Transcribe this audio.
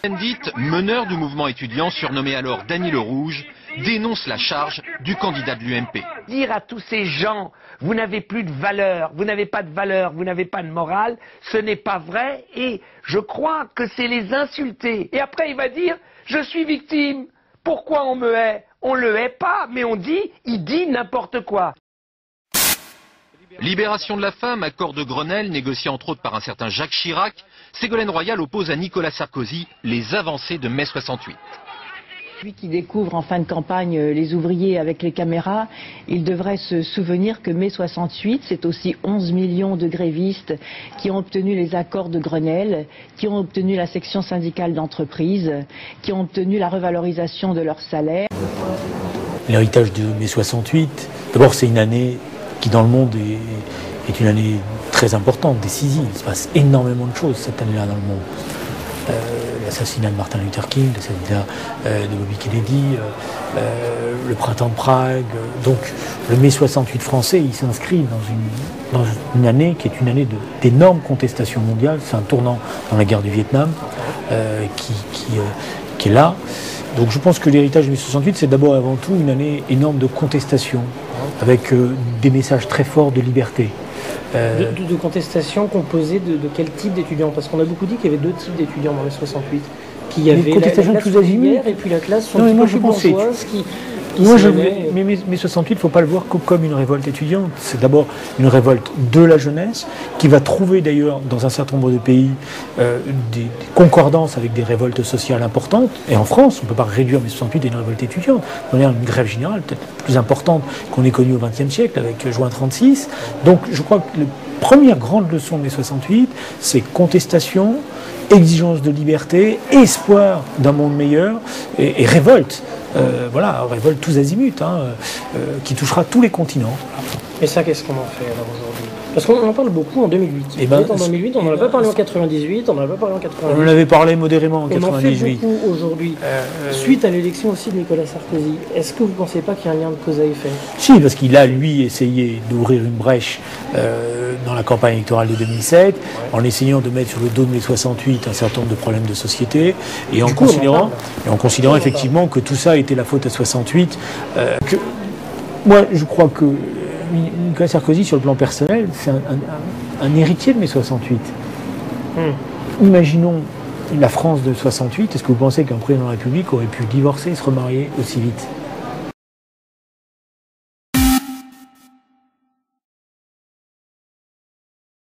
Cohn-Bendit, meneur du mouvement étudiant surnommé alors Danny le Rouge, dénonce la charge du candidat de l'UMP. Dire à tous ces gens, vous n'avez plus de valeur, vous n'avez pas de valeur, vous n'avez pas de morale, ce n'est pas vrai et je crois que c'est les insulter. Et après il va dire, je suis victime, pourquoi on me hait? On le hait pas, mais on dit, il dit n'importe quoi. Libération de la femme, accord de Grenelle, négocié entre autres par un certain Jacques Chirac, Ségolène Royal oppose à Nicolas Sarkozy les avancées de mai 68. Lui qui découvre en fin de campagne les ouvriers avec les caméras, il devrait se souvenir que mai 68, c'est aussi 11 millions de grévistes qui ont obtenu les accords de Grenelle, qui ont obtenu la section syndicale d'entreprise, qui ont obtenu la revalorisation de leur salaire. L'héritage de mai 68, d'abord c'est une année qui dans le monde est une année très importante, décisive. Il se passe énormément de choses cette année-là dans le monde. L'assassinat de Martin Luther King, l'assassinat de Bobby Kennedy, le printemps de Prague. Donc le mai 68 français, il s'inscrit dans une année qui est une année d'énormes contestations mondiales. C'est un tournant dans la guerre du Vietnam qui est là. Donc je pense que l'héritage de mai 68, c'est d'abord et avant tout une année énorme de contestation, avec des messages très forts de liberté. De contestation composée de quel type d'étudiants? Parce qu'on a beaucoup dit qu'il y avait deux types d'étudiants dans mai 68. Qu'il y avait la classe ouvrière et puis la classe bourgeoise qui mai 68, il ne faut pas le voir comme une révolte étudiante. C'est d'abord une révolte de la jeunesse qui va trouver d'ailleurs dans un certain nombre de pays des concordances avec des révoltes sociales importantes. Et en France, on ne peut pas réduire mai 68 à une révolte étudiante. On a une grève générale peut-être plus importante qu'on ait connue au XXe siècle avec juin 36. Donc je crois que la première grande leçon de mai 68, c'est contestation, exigence de liberté, espoir d'un monde meilleur et révolte. Voilà, révolte tous azimuts, qui touchera tous les continents. Et ça, qu'est-ce qu'on en fait alors aujourd'hui? Parce qu'on en parle beaucoup en 2008. En 2008, on n'en a pas parlé en 98, on n'en a pas parlé en 98. On en avait parlé modérément en 98. On en fait beaucoup aujourd'hui. Suite à l'élection aussi de Nicolas Sarkozy, est-ce que vous ne pensez pas qu'il y a un lien de cause à effet? Si, parce qu'il a, lui, essayé d'ouvrir une brèche dans la campagne électorale de 2007, en essayant de mettre sur le dos de mai 68 un certain nombre de problèmes de société, et en considérant effectivement que tout ça a été la faute à 68. Moi, je crois que Nicolas Sarkozy, sur le plan personnel, c'est un héritier de mai 68. Imaginons la France de 68, est-ce que vous pensez qu'un président de la République aurait pu divorcer et se remarier aussi vite?